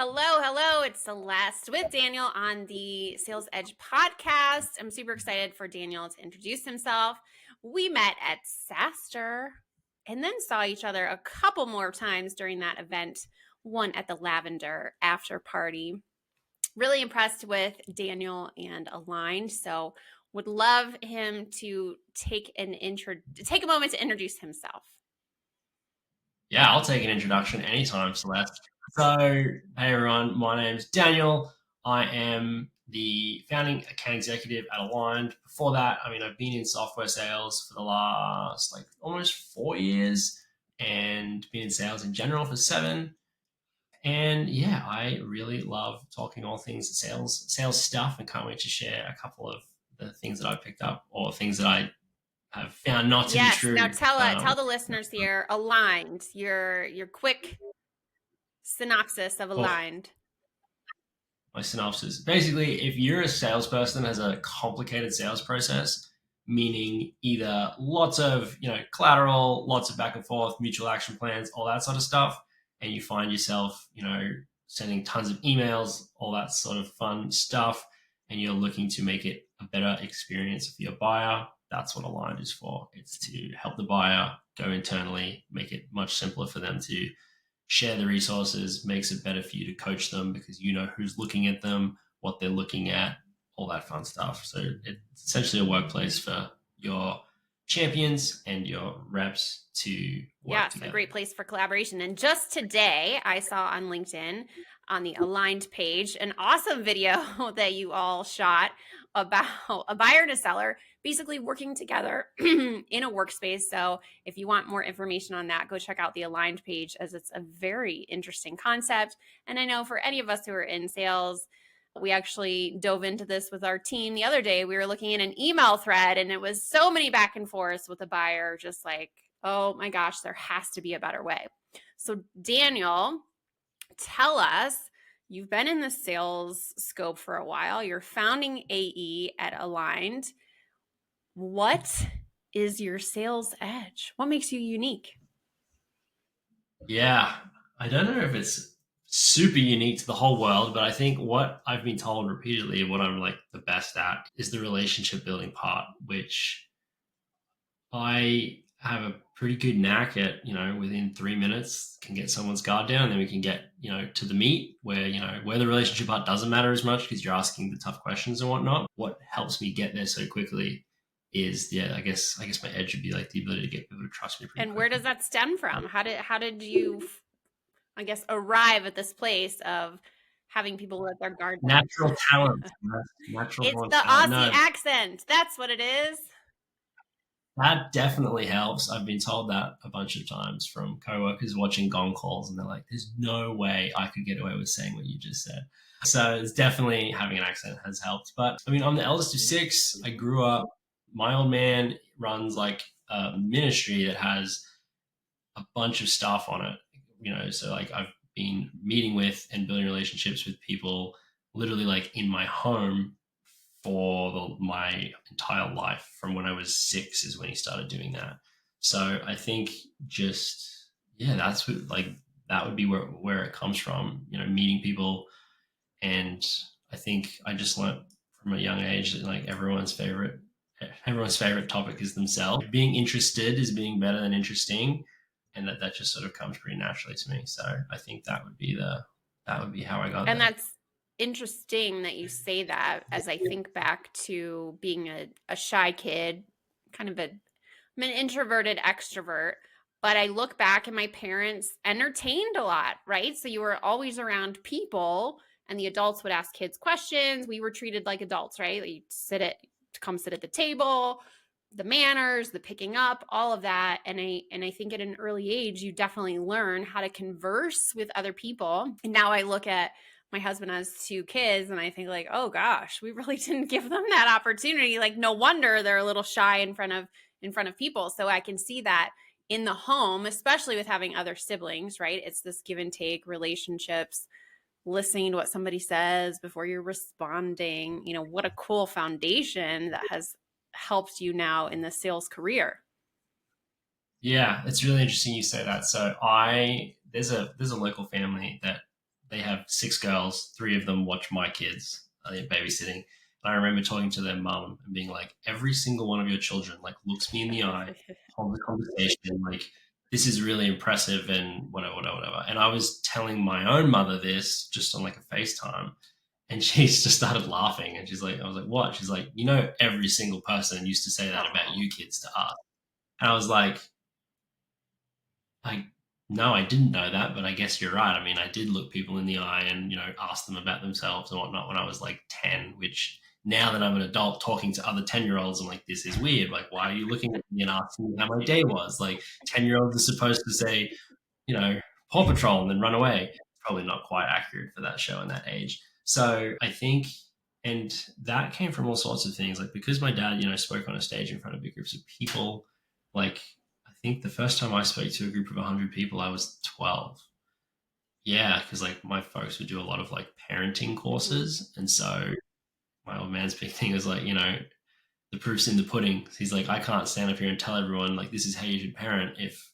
Hello. It's Celeste with Daniel on the Sales Edge podcast. I'm super excited for Daniel to introduce himself. We met at SaaStr and then saw each other a couple more times during that event, one at the Lavender after party. Really impressed with Daniel and Aligned, so would love him to take a moment to introduce himself. Yeah, I'll take an introduction anytime, Celeste. So, hey everyone, my name's Daniel. I am the founding account executive at Aligned. Before that, I've been in software sales for the last almost 4 years and been in sales in general for 7. And yeah, I really love talking all things sales stuff, and can't wait to share a couple of the things that I picked up or things that I have found not to be true. Now tell the listeners here, Aligned, your quick synopsis of Aligned. My synopsis. Basically, if you're a salesperson that has a complicated sales process, meaning either lots of collateral, lots of back and forth, mutual action plans, all that sort of stuff, and you find yourself sending tons of emails, all that sort of fun stuff, and you're looking to make it a better experience for your buyer, that's what Aligned is for. It's to help the buyer go internally, make it much simpler for them to share the resources, makes it better for you to coach them because you know who's looking at them, what they're looking at, all that fun stuff. So it's essentially a workplace for your champions and your reps to work together. Yes, a great place for collaboration. And just today, I saw on LinkedIn on the Aligned page an awesome video that you all shot about a buyer and a seller basically working together in a workspace. So if you want more information on that, go check out the Aligned page, as it's a very interesting concept. And I know for any of us who are in sales, we actually dove into this with our team the other day. We were looking at an email thread and it was so many back and forths with the buyer, just like, oh my gosh, there has to be a better way. So Daniel, tell us, you've been in the sales scope for a while. You're founding AE at Aligned. What is your sales edge? What makes you unique? Yeah, I don't know if it's super unique to the whole world, but I think what I've been told repeatedly, what I'm the best at, is the relationship building part, which I have a pretty good knack at. Within 3 minutes can get someone's guard down, and then we can get to the meat where where the relationship part doesn't matter as much because you're asking the tough questions and whatnot. What helps me get there so quickly is, I guess my edge would be the ability to get people to trust me pretty And where quickly. does that stem from? How did you, I guess, arrive at this place of having people let their guard down? Natural talent. Natural It's born the talent. Aussie No, accent. That's what it is. that definitely helps. I've been told that a bunch of times from coworkers watching Gong Calls, and they're like, "There's no way I could get away with saying what you just said." So it's definitely, having an accent has helped. But I'm the eldest of 6. I grew up. My old man runs a ministry that has a bunch of stuff on it. So I've been meeting with and building relationships with people literally in my home for my entire life. From when I was 6 is when he started doing that. So I think that's what that would be where it comes from, meeting people. And I think I just learned from a young age that everyone's favorite topic is themselves. Being interested is being better than interesting, and that just sort of comes pretty naturally to me. So I think that would be how I got there. And that's interesting that you say that, as I think back to being a shy kid, I'm an introverted extrovert, but I look back and my parents entertained a lot, right? So you were always around people and the adults would ask kids questions. We were treated like adults, right? You'd come sit at the table, the manners, the picking up, all of that. And I think at an early age, you definitely learn how to converse with other people. And now I look at my husband has 2 kids and I think oh gosh, we really didn't give them that opportunity. No wonder they're a little shy in front of people. So I can see that in the home, especially with having other siblings, right? It's this give and take relationships, listening to what somebody says before you're responding. What a cool foundation that has helped you now in the sales career. Yeah, it's really interesting you say that. So there's a local family that they have 6 girls, 3 of them watch my kids, babysitting. And I remember talking to their mum and being like, every single one of your children like looks me in the eye, holds a conversation, like this is really impressive and whatever. And I was telling my own mother this just on like a FaceTime, and she just started laughing. And she's like, I was like, what? She's like, every single person used to say that about you kids to us. And I was like, no, I didn't know that, but I guess you're right. I mean, I did look people in the eye and, ask them about themselves and whatnot when I was like 10, which now that I'm an adult talking to other 10-year-olds, I'm like, this is weird. Like, why are you looking at me and asking me how my day was? Like, 10-year-olds are supposed to say, Paw Patrol and then run away. It's probably not quite accurate for that show and that age. So I think, and that came from all sorts of things. Like, because my dad, spoke on a stage in front of big groups of people, like, I think the first time I spoke to a group of 100 people, I was 12. Yeah, because like my folks would do a lot of like parenting courses. And so my old man's big thing is like, the proof's in the pudding. He's like, I can't stand up here and tell everyone like this is how you should parent if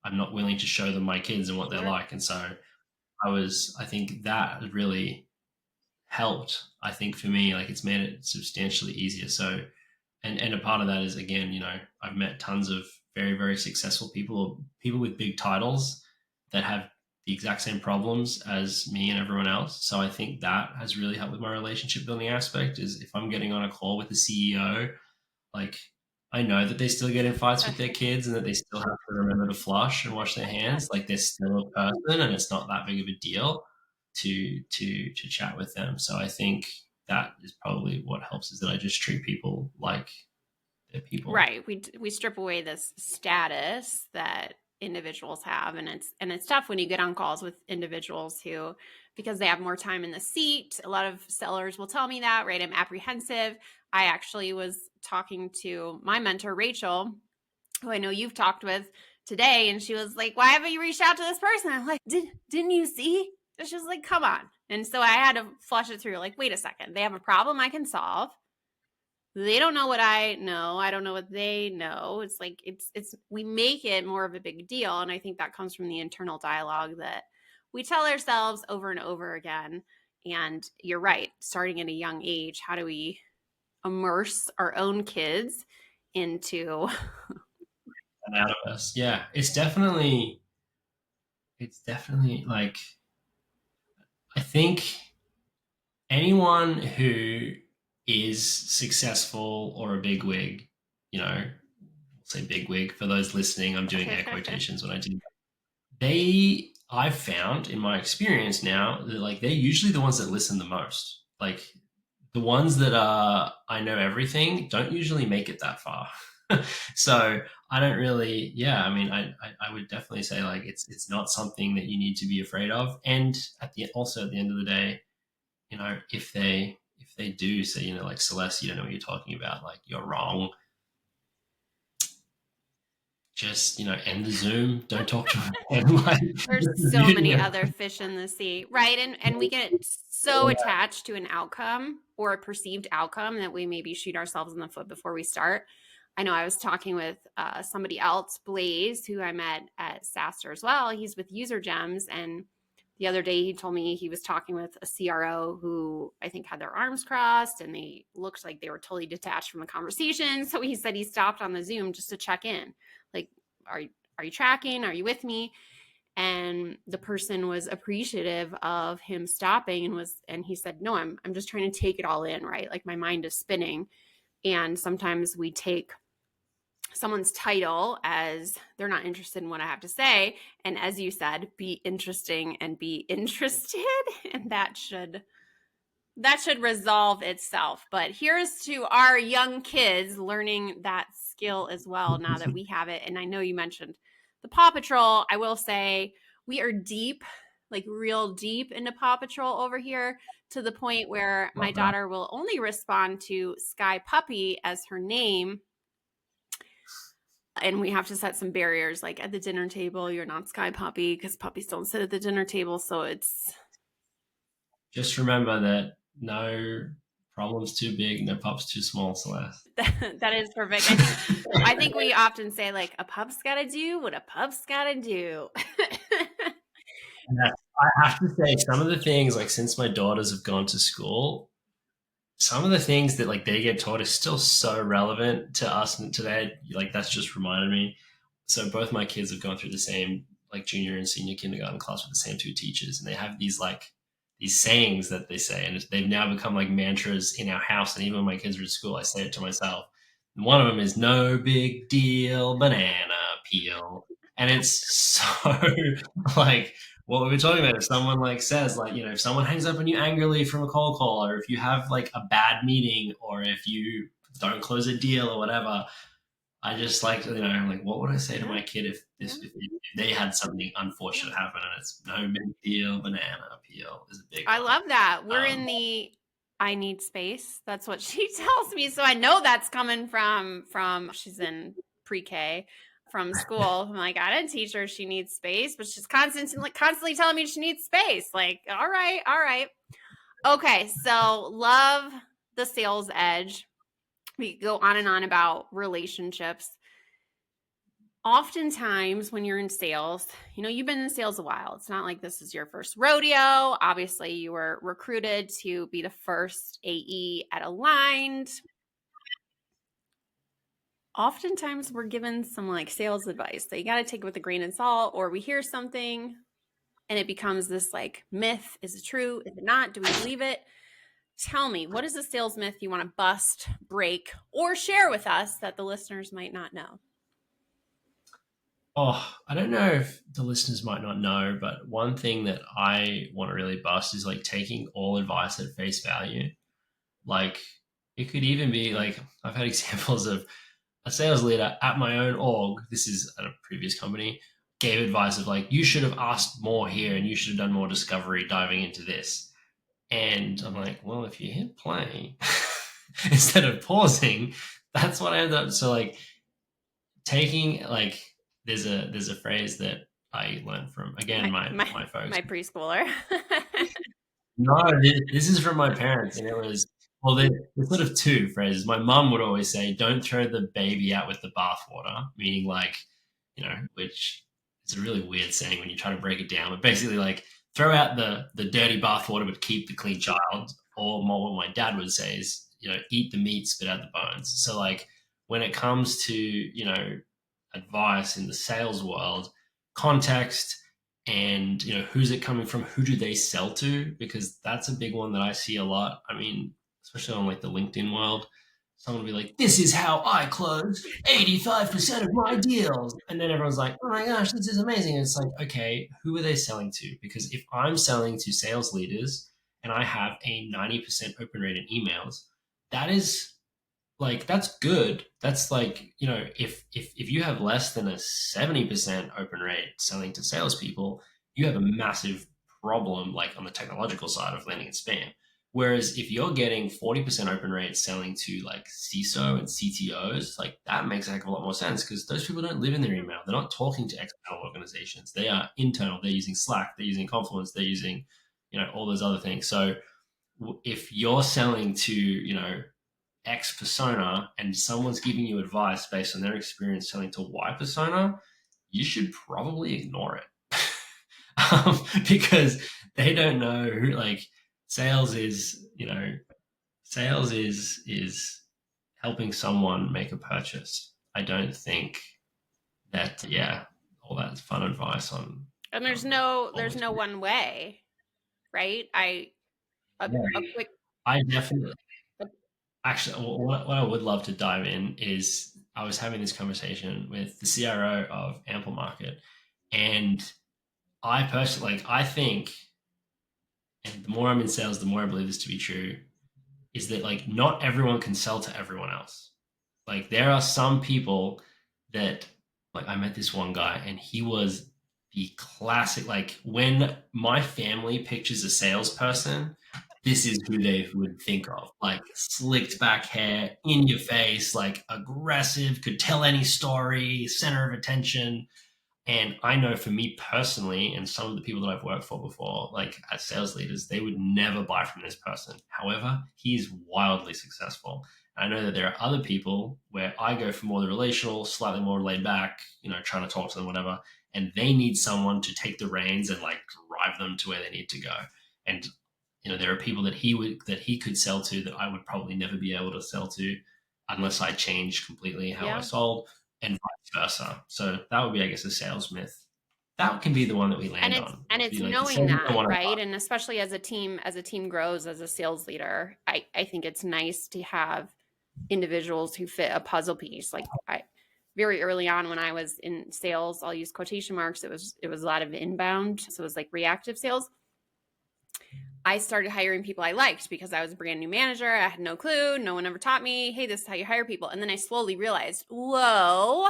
I'm not willing to show them my kids and what they're like. And so I think that really helped. I think for me, like it's made it substantially easier. So, and a part of that is, again, I've met tons of very, very successful people with big titles that have the exact same problems as me and everyone else. So I think that has really helped with my relationship building aspect. Is if I'm getting on a call with the CEO, like I know that they still get in fights with their kids and that they still have to remember to flush and wash their hands. Like they're still a person and it's not that big of a deal to chat with them. So I think that is probably what helps, is that I just treat people like they're people. Right. We strip away this status that individuals have, and it's tough when you get on calls with individuals who, because they have more time in the seat. A lot of sellers will tell me that, right? I'm apprehensive. I actually was talking to my mentor, Rachel, who I know you've talked with today, and she was like, why haven't you reached out to this person? I'm like, didn't you see? And she was like, come on. And so I had to flush it through, like, wait a second, they have a problem I can solve. They don't know what I know. I don't know what they know. It's like, we make it more of a big deal. And I think that comes from the internal dialogue that we tell ourselves over and over again. And you're right, starting at a young age, how do we immerse our own kids into Out of us? Yeah, it's definitely like, I think anyone who is successful or a bigwig, we'll say bigwig for those listening, I'm doing air quotations when I do. I've found in my experience now that like they're usually the ones that listen the most. Like the ones that are I know everything don't usually make it that far. So I don't really, I mean, I would definitely say like it's not something that you need to be afraid of. And at the end of the day, if they do say, like, Celeste, you don't know what you're talking about, like you're wrong, just end the Zoom, don't talk to them. Like, there's so many other fish in the sea, right? And we get so attached to an outcome or a perceived outcome that we maybe shoot ourselves in the foot before we start. I know I was talking with somebody else, Blaze, who I met at SaaStr as well. He's with User Gems, and the other day he told me he was talking with a CRO who I think had their arms crossed and they looked like they were totally detached from the conversation. So he said he stopped on the Zoom just to check in. Like, are you tracking? Are you with me? And the person was appreciative of him stopping and he said, no, I'm just trying to take it all in, right? Like my mind is spinning. And sometimes we take someone's title as they're not interested in what I have to say. And as you said, be interesting and be interested. And that should resolve itself. But here's to our young kids learning that skill as well now that we have it. And I know you mentioned the Paw Patrol. I will say we are deep, like real deep into Paw Patrol over here, to the point where my daughter will only respond to Sky Puppy as her name. And we have to set some barriers, like at the dinner table, you're not Sky Puppy because puppies don't sit at the dinner table. So it's just remember that no problem's too big, no pup's too small, Celeste. That is perfect. I think we often say like a pup's got to do what a pup's got to do. Yeah, I have to say, some of the things, like since my daughters have gone to school, some of the things that like they get taught is still so relevant to us today. Like that's just reminded me. So both my kids have gone through the same like junior and senior kindergarten class with the same two teachers, and they have these sayings that they say, and they've now become like mantras in our house. And even when my kids are at school, I say it to myself. And one of them is "No big deal, banana peel," and it's so like what we were talking about. If someone like says like, if someone hangs up on you angrily from a cold call, or if you have like a bad meeting, or if you don't close a deal or whatever, I just like, I'm like, what would I say to Yeah. my kid if Yeah. if they had something Yeah. unfortunate happen, and it's no big deal, banana peel is a big I one. love that. We're Um, in the I need space. That's what she tells me. So I know that's coming from she's in pre-K from school. I'm like, I didn't teach her she needs space, but she's constantly telling me she needs space. Like, all right, all right. Okay, so love the sales edge. We could go on and on about relationships. Oftentimes when you're in sales, you've been in sales a while. It's not like this is your first rodeo. Obviously, you were recruited to be the first AE at Aligned. Oftentimes we're given some like sales advice that you got to take it with a grain of salt, or we hear something and it becomes this like myth. Is it true? Is it not? Do we believe it? Tell me, what is a sales myth you want to bust, break, or share with us that the listeners might not know? oh, I don't know if the listeners might not know, but one thing that I want to really bust is like taking all advice at face value. Like it could even be like I've had examples of a sales leader at my own org, this is at a previous company, gave advice of like, you should have asked more here and you should have done more discovery diving into this. And I'm like, well, if you hit play instead of pausing, that's what I end up. So like taking like there's a phrase that I learned from again My my my folks. my preschooler. No, this is from my parents, and it was well. There's sort of two phrases. My mum would always say, "Don't throw the baby out with the bathwater," meaning like, which is a really weird saying when you try to break it down. But basically, like, throw out the dirty bathwater, but keep the clean child. Or more, what my dad would say is, eat the meat, spit out the bones. So, like, when it comes to advice in the sales world, context and who's it coming from, who do they sell to, because that's a big one that I see a lot. I mean, especially on like the LinkedIn world, someone will be like, this is how I close 85% of my deals, and then everyone's like, oh my gosh, this is amazing. And it's like, okay, who are they selling to? Because if I'm selling to sales leaders and I have a 90% open rate in emails, that is like that's good. That's like, if you have less than a 70% open rate selling to salespeople, you have a massive problem like on the technological side of landing in spam. Whereas if you're getting 40% open rate selling to like CISO and CTOs, like that makes a heck of a lot more sense because those people don't live in their email. They're not talking to external organizations. They are internal. They're using Slack, they're using Confluence, they're using, all those other things. So if you're selling to, X persona and someone's giving you advice based on their experience selling to Y persona, you should probably ignore it. Because they don't know who, like, sales is, sales is helping someone make a purchase. I don't think that, yeah, all that fun advice on, And there's always. no one way, right? A Yeah, quick I definitely, a, actually, what I would love to dive in is I was having this conversation with the CRO of Ample Market, and I personally, like, I think, and the more I'm in sales, the more I believe this to be true, is that like not everyone can sell to everyone else. Like there are some people that, like, I met this one guy and he was the classic, like when my family pictures a salesperson, this is who they would think of. Like slicked back hair, in your face, like aggressive, could tell any story, center of attention. And I know for me personally, and some of the people that I've worked for before, like as sales leaders, they would never buy from this person. However, he's wildly successful. I know that there are other people where I go for more the relational, slightly more laid back, trying to talk to them, whatever. and they need someone to take the reins and like drive them to where they need to go. And there are people that he could sell to that I would probably never be able to sell to unless I changed completely how I Yeah. sold, and vice versa. So that would be, I guess, a sales myth. That can be the one that we And land it's on. and It'd it's be like the knowing salesman don't that, want to. right? And especially as a team grows as a sales leader, I think it's nice to have individuals who fit a puzzle piece. Like I very early on when I was in sales, I'll use quotation marks. It was a lot of inbound. So it was like reactive sales. I started hiring people I liked because I was a brand new manager. I had no clue. No one ever taught me, hey, this is how you hire people. And then I slowly realized, whoa,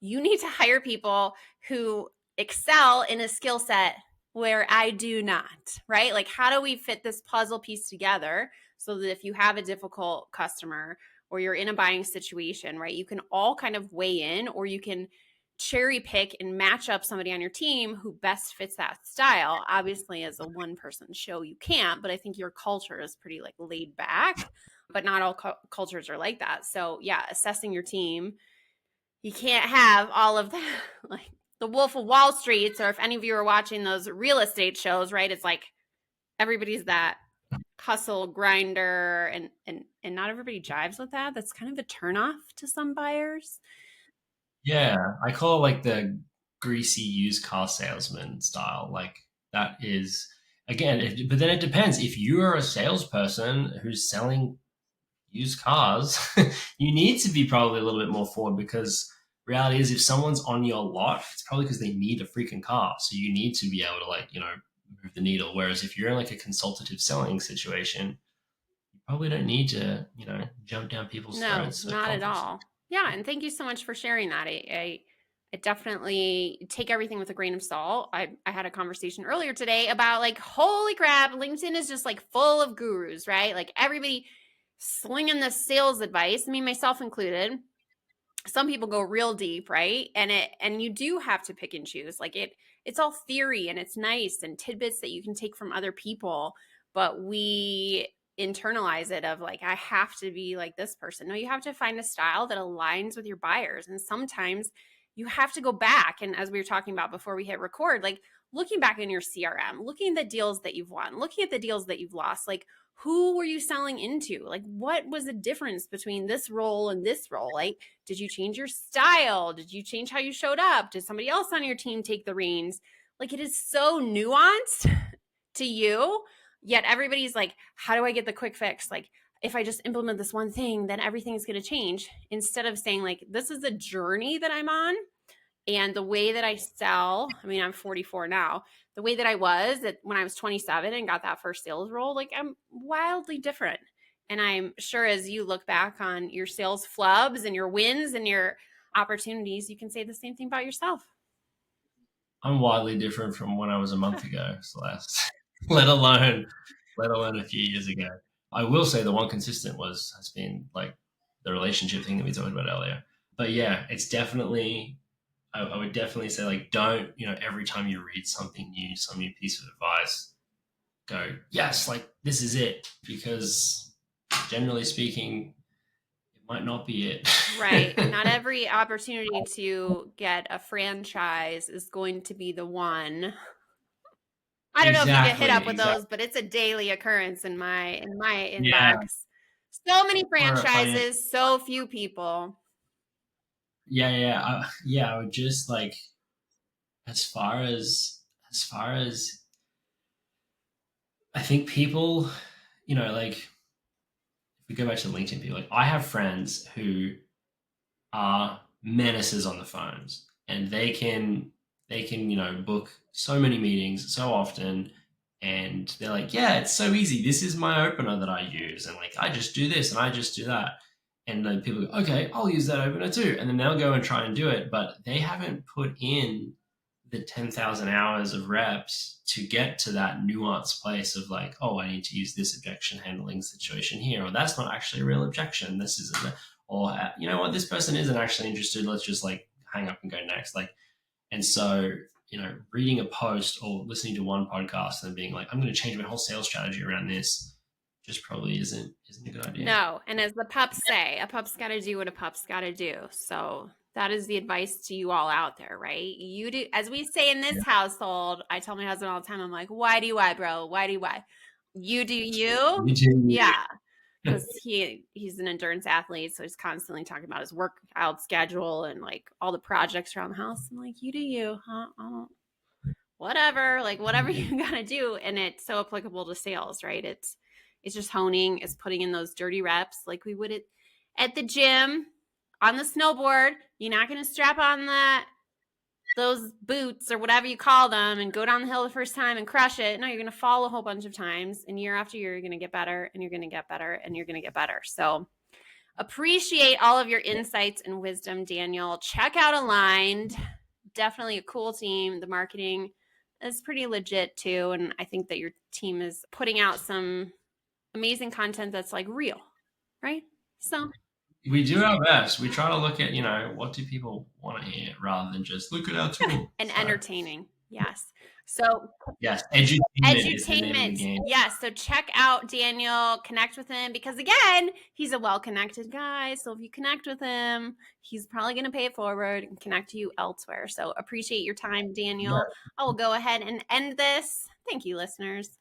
you need to hire people who excel in a skill set where I do not, right? Like, how do we fit this puzzle piece together so that if you have a difficult customer or you're in a buying situation, right, you can all kind of weigh in, or you can cherry pick and match up somebody on your team who best fits that style. Obviously, as a one person show, you can't, but I think your culture is pretty like laid back, but not all cultures are like that. So, yeah, assessing your team, you can't have all of that, like the Wolf of Wall Streets, or if any of you are watching those real estate shows, right? It's like everybody's that hustle grinder, and not everybody jives with that. That's kind of a turnoff to some buyers. Yeah, I call it like the greasy used car salesman style. Like that is again, but then it depends. If you are a salesperson who's selling used cars, you need to be probably a little bit more forward, because reality is if someone's on your lot, it's probably because they need a freaking car. So you need to be able to like, move the needle. Whereas if you're in like a consultative selling situation, you probably don't need to, jump down people's No, throats at not at conferences. all. Yeah, and thank you so much for sharing that. I definitely take everything with a grain of salt. I had a conversation earlier today about like, holy crap, LinkedIn is just like full of gurus, right? Like everybody slinging this sales advice, me myself included. Some people go real deep, right? And you do have to pick and choose. Like it's all theory and it's nice and tidbits that you can take from other people, but we internalize it of like, I have to be like this person. No, you have to find a style that aligns with your buyers. And sometimes you have to go back, and as we were talking about before we hit record, like looking back in your CRM, looking at the deals that you've won, looking at the deals that you've lost, like who were you selling into? Like what was the difference between this role and this role? Like, did you change your style? Did you change how you showed up? Did somebody else on your team take the reins? Like it is so nuanced to you, yet everybody's like, how do I get the quick fix? Like if I just implement this one thing, then everything's going to change, instead of saying like, this is a journey that I'm on. And the way that I sell, I mean, I'm 44 now. The way that I was that when I was 27 and got that first sales role, like I'm wildly different. And I'm sure as you look back on your sales flubs and your wins and your opportunities, you can say the same thing about yourself. I'm wildly different from when I was a month ago, Celeste. let alone a few years ago. I will say the one consistent has been like the relationship thing that we talked about earlier. But yeah, it's definitely, I would definitely say like don't, every time you read something new, some new piece of advice, go, yes, like this is it. Because generally speaking, it might not be it. Right. Not every opportunity to get a franchise is going to be the one. I don't know if you get hit up Exactly, with exactly. those, but it's a daily occurrence in my Yeah. inbox. So many Or if I, franchises, so few people. I would just like, as far as I think people, like if we go back to LinkedIn people, like I have friends who are menaces on the phones, and they can book so many meetings so often, and they're like, yeah, it's so easy, this is my opener that I use, and like I just do this and I just do that. And then people go, okay, I'll use that opener too, and then they'll go and try and do it, but they haven't put in the 10,000 hours of reps to get to that nuanced place of like, oh, I need to use this objection handling situation here, or that's not actually a real objection, this isn't, or you know what, this person isn't actually interested, let's just like hang up and go next. Like, and so reading a post or listening to one podcast and being like, I'm going to change my whole sales strategy around this, just probably isn't a good idea. No. And as the pups say, a pup's got to do what a pup's got to do. So That is the advice to you all out there, right? You do, as we say in this household, I tell my husband all the time, I'm like, why do I, bro? Why do I? You do you. You do. Yeah. Because he's an endurance athlete, so he's constantly talking about his workout schedule and like all the projects around the house. I'm like, you do you, huh? I don't, whatever, like whatever you gotta do. And it's so applicable to sales, right? It's just honing, it's putting in those dirty reps like we would at the gym on the snowboard. You're not gonna strap on those boots or whatever you call them and go down the hill the first time and crush it. No, you're going to fall a whole bunch of times, and year after year, you're going to get better and you're going to get better and you're going to get better. So appreciate all of your insights and wisdom, Daniel. Check out Aligned. Definitely a cool team. The marketing is pretty legit too. And I think that your team is putting out some amazing content that's like real, right? So We do our best. We try to look at, what do people want to hear rather than just look at our tool. and entertaining. Yes. So Yes, edutainment is the name of the edutainment. game. Yes. So check out Daniel, connect with him because again, he's a well-connected guy. So if you connect with him, he's probably going to pay it forward and connect to you elsewhere. So appreciate your time, Daniel. I will go ahead and end this. Thank you, listeners.